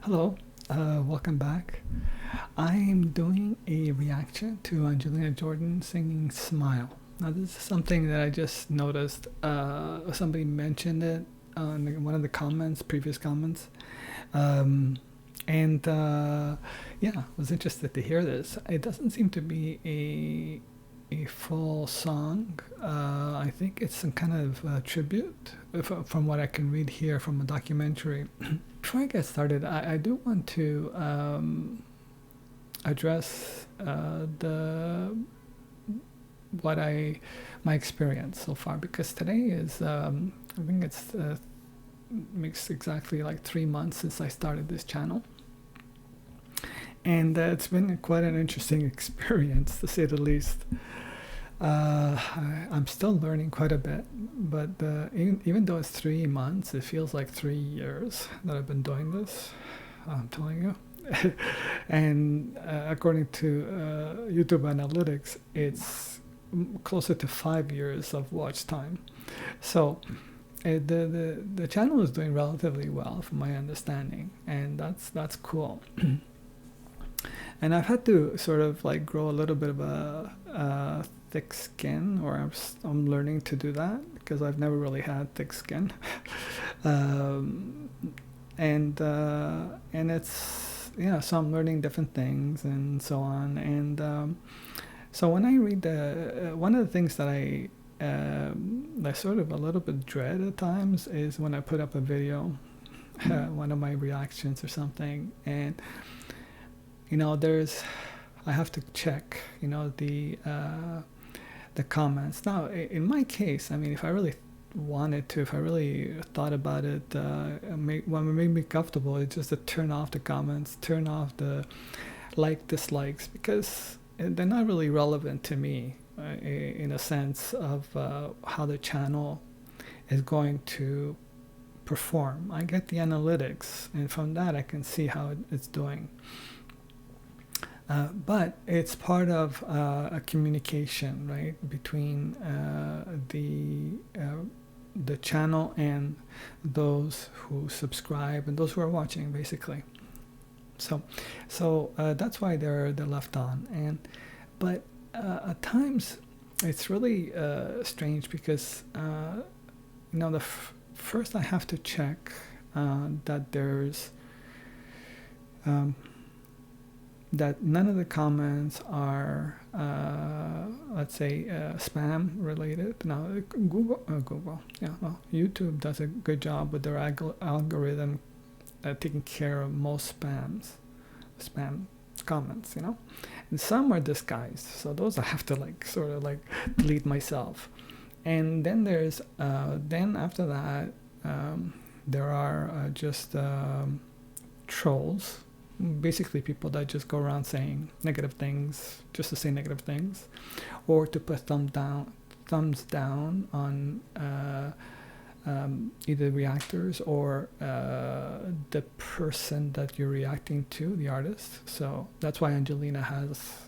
Hello, welcome back. I'm doing a reaction to Angelina Jordan singing Smile. Now, this is something that I just noticed. Somebody mentioned it on one of the comments, previous comments. Um, and yeah, I was interested to hear this. It doesn't seem to be a full song. I think it's some kind of tribute, from what I can read here from a documentary. Before I get started, I do want to address the what I my experience so far, because today is I think it's makes exactly like 3 months since I started this channel, and it's been quite an interesting experience, to say the least. I'm still learning quite a bit, but even though it's 3 months, it feels like 3 years that I've been doing this. I'm telling you. And according to YouTube analytics, it's closer to 5 years of watch time. So the channel is doing relatively well, from my understanding, and that's cool. And I've had to sort of like grow a little bit of a thick skin, or I'm learning to do that, because I've never really had thick skin. um, and it's, yeah, so I'm learning different things and so on. And so when I read one of the things that I sort of a little bit dread at times is when I put up a video, one of my reactions or something, and I have to check, the comments. Now, in my case, I mean, if I really wanted to, if I really thought about it, what made me comfortable is just to turn off the comments, turn off the dislikes, because they're not really relevant to me, in a sense of how the channel is going to perform. I get the analytics, and from that I can see how it's doing. But it's part of a communication, right, between the channel and those who subscribe and those who are watching, basically. So that's why they're left on. But at times it's really strange, because first I have to check that there's that none of the comments are, let's say, spam related. Now, YouTube does a good job with their algorithm taking care of most spam comments, and some are disguised. So those I have to sort of delete myself. And then there's, then after that, there are just trolls. Basically, people that just go around saying negative things just to say negative things, or to put thumbs down on either reactors or the person that you're reacting to, the artist. So that's why Angelina has,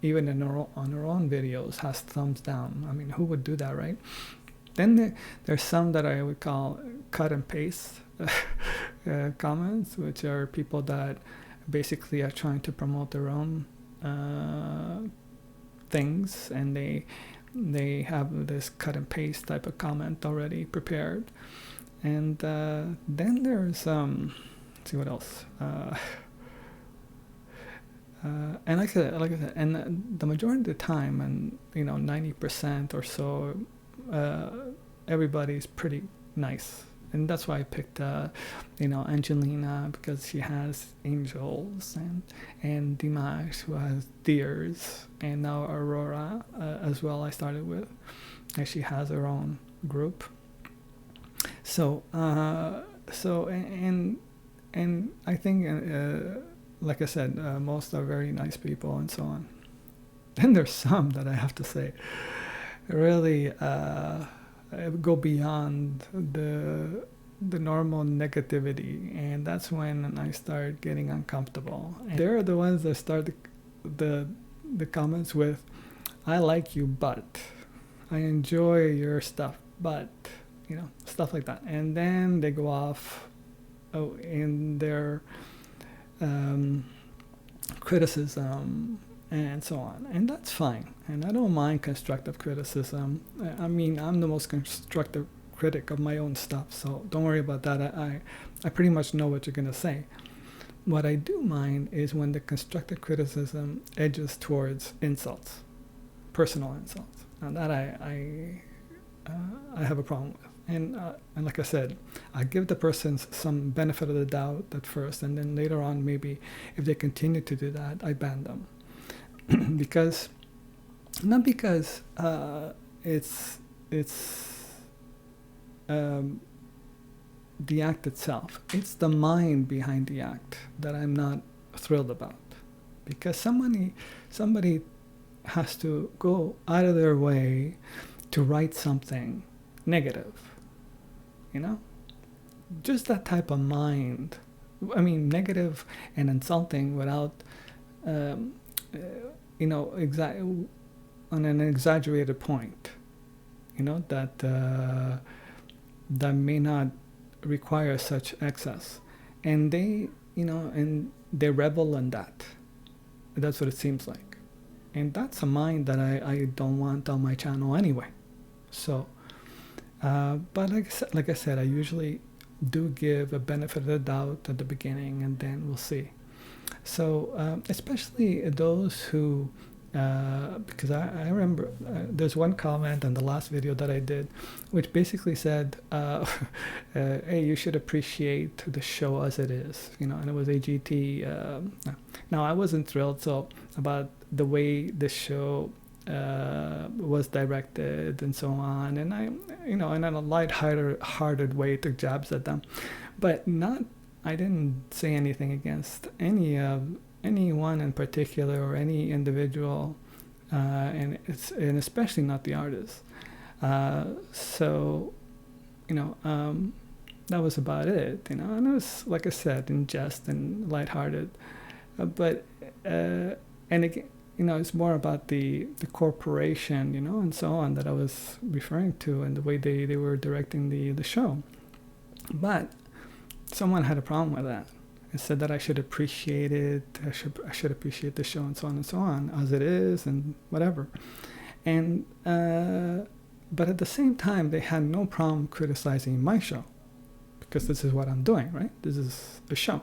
even on her own videos, has thumbs down. I mean, who would do that, right? Then there's some that I would call cut and paste comments, which are people that basically are trying to promote their own things, and they have this cut and paste type of comment already prepared. And then there's let's see what else. And like I said, and the majority of the time, and 90% or so, everybody's pretty nice. And that's why I picked, Angelina, because she has angels, and Dimash, who has deers, and now Aurora as well. I started with, and she has her own group. So, and I think, like I said, most are very nice people and so on. Then there's some that I have to say really go beyond the normal negativity, and that's when I start getting uncomfortable. And they're the ones that start the comments with, "I like you, but I enjoy your stuff, but," stuff like that. And then they go off in their criticism and so on, and that's fine. And I don't mind constructive criticism. I mean, I'm the most constructive critic of my own stuff, so don't worry about that. I pretty much know what you're gonna say. What I do mind is when the constructive criticism edges towards insults, personal insults. Now that I have a problem with. And like I said, I give the person some benefit of the doubt at first, and then later on, maybe if they continue to do that, I ban them. because not because it's the act itself. It's the mind behind the act that I'm not thrilled about. Because somebody has to go out of their way to write something negative. You know? Just that type of mind. I mean, negative and insulting without, on an exaggerated point. That may not require such excess. And they revel in that. That's what it seems like. And that's a mind that I don't want on my channel anyway. So, but like I said, I usually do give a benefit of the doubt at the beginning, and then we'll see. So, especially those who, because I remember there's one comment on the last video that I did, which basically said, hey, you should appreciate the show as it is, and it was AGT. Now, I wasn't thrilled about the way the show was directed and so on, and I, in a light-hearted way, took jabs at them, but I didn't say anything against anyone in particular or any individual, and especially not the artist. So, that was about it, and it was, like I said, in jest and lighthearted, but and again, it's more about the corporation, and so on, that I was referring to, and the way they were directing the show. But someone had a problem with that. It said that I should appreciate it, I should appreciate the show, and so on, as it is, and whatever. And but at the same time, they had no problem criticizing my show, because this is what I'm doing, right? This is a show.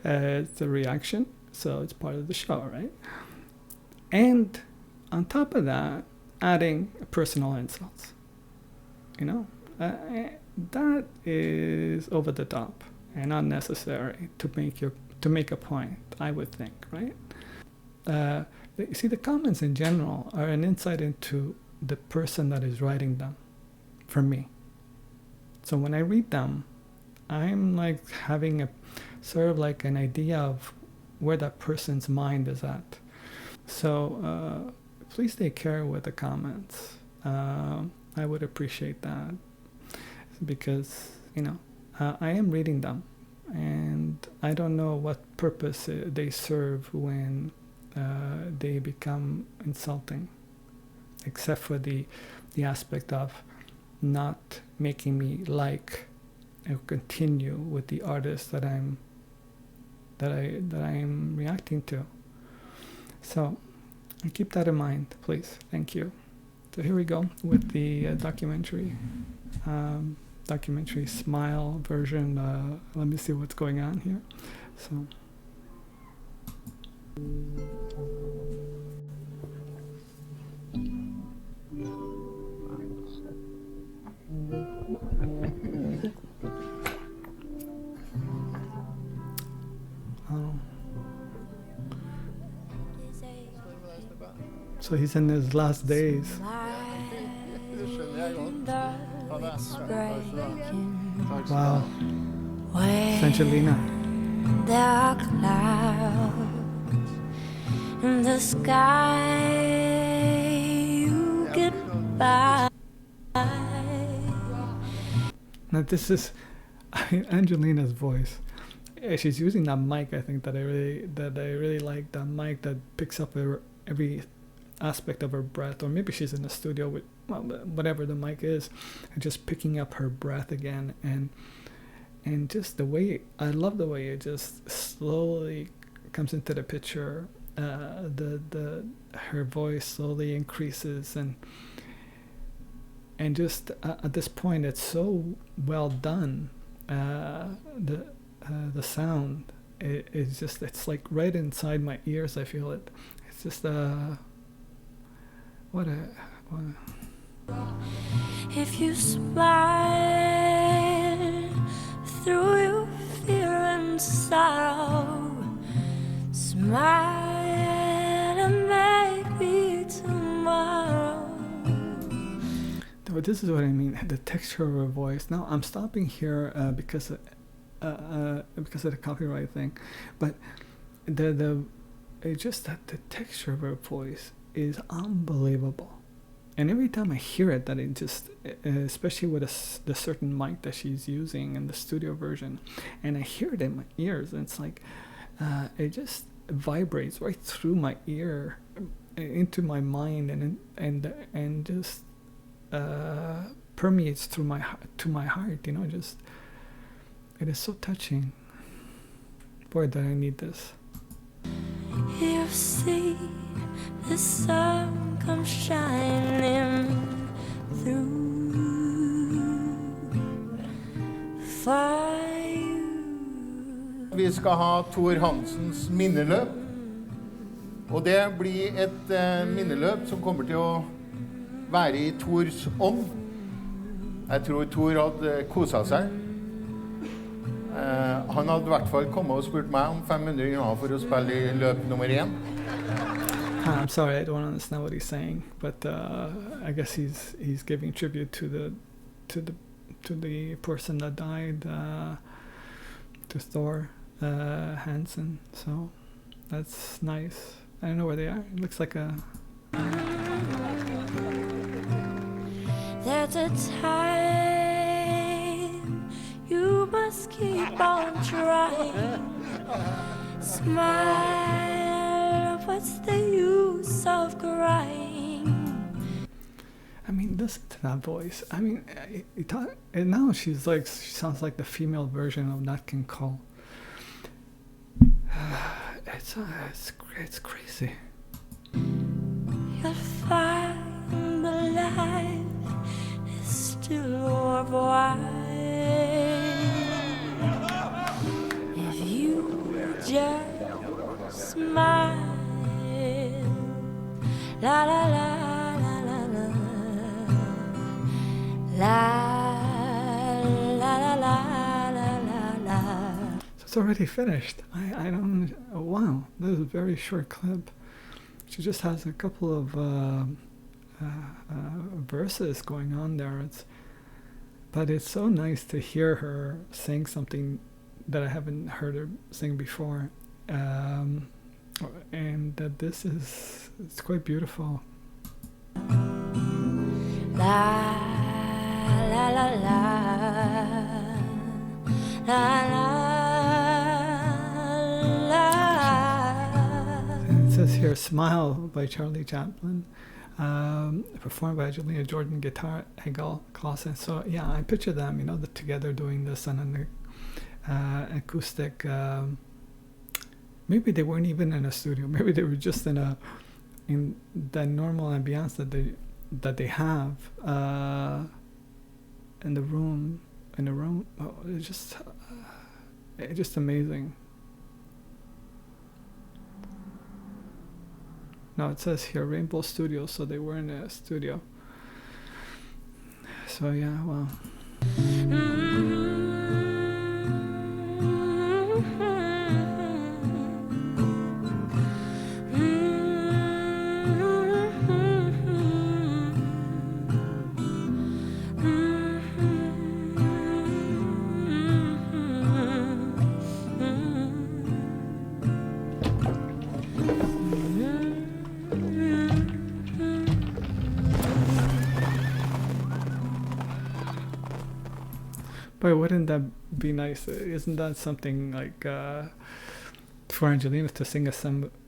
It's a reaction, so it's part of the show, right? And on top of that, adding personal insults. That is over the top and unnecessary to make a point, I would think, right? See, the comments in general are an insight into the person that is writing them, for me. So when I read them, I'm like having a sort of like an idea of where that person's mind is at. So please take care with the comments. I would appreciate that, because I am reading them, and I don't know what purpose they serve when they become insulting, except for the aspect of not making me like or continue with the artist that I'm reacting to. So keep that in mind, please. Thank you. So here we go with the documentary Smile version. Let me see what's going on here. So. So he's in his last days. Wow. It's Angelina. There are clouds in the sky, you get by. Now this is Angelina's voice. She's using that mic, I think, that I really like, that mic that picks up every aspect of her breath, or maybe she's in the studio with whatever the mic is, and just picking up her breath again, and and just the way I love the way it just slowly comes into the picture. The her voice slowly increases, and just at this point it's so well done. The sound, it's just, it's like right inside my ears. I feel it. It's just what a If you smile through your fear and sorrow, smile and maybe tomorrow. This is what I mean. The texture of her voice. Now I'm stopping here because of the copyright thing, but it's just that the texture of her voice is unbelievable. And every time I hear it, that it just, especially with the certain mic that she's using in the studio version, and I hear it in my ears, and it's like it just vibrates right through my ear into my mind, and just permeates through my heart. You know, just it is so touching. Boy, that I need this. You see the sun come shining through for you. Vi skal ha Tor Hansens minneløp, og det blir et minneløp som kommer til å være i Tors ånd. Jeg tror Tor hadde koset seg. Han hadde I hvert fall kommet og spurt meg om 500 kroner for å spille I løp nummer 1. I'm sorry, I don't understand what he's saying, but I guess he's giving tribute to the person that died, to Thor Hansen. So that's nice. I don't know where they are. It looks like a. There's a time you must keep on trying. Smile, what's the use of crying? I mean, listen to that voice. I mean, and now she sounds like the female version of Nat King Cole. It's crazy. You'll find the life is still worthwhile if you just smile. La la la la la la la la la la la la. So it's already finished. I don't. Oh, wow, this is a very short clip. She just has a couple of verses going on there. But it's so nice to hear her sing something that I haven't heard her sing before, and that it's quite beautiful. La la la la la la la. And it says here, "Smile" by Charlie Chaplin, performed by Angelina, Jordan, guitar, Hegel, Clausen. So yeah, I picture them, together doing this on an acoustic. Maybe they weren't even in a studio. Maybe they were just in the normal ambiance that they have in the room. Oh, it's just amazing. No, it says here Rainbow Studio, so they were in a studio. So yeah, well. But wouldn't that be nice? Isn't that something like for Angelina to sing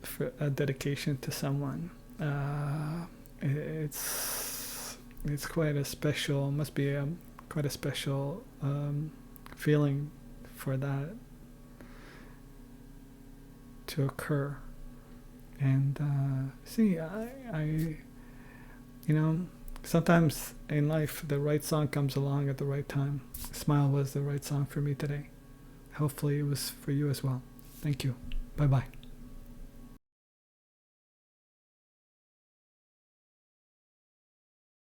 for a dedication to someone? It's quite a special. Must be quite a special feeling for that to occur. And sometimes in life the right song comes along at the right time. Smile was the right song for me today. Hopefully it was for you as well. Thank you. Bye bye.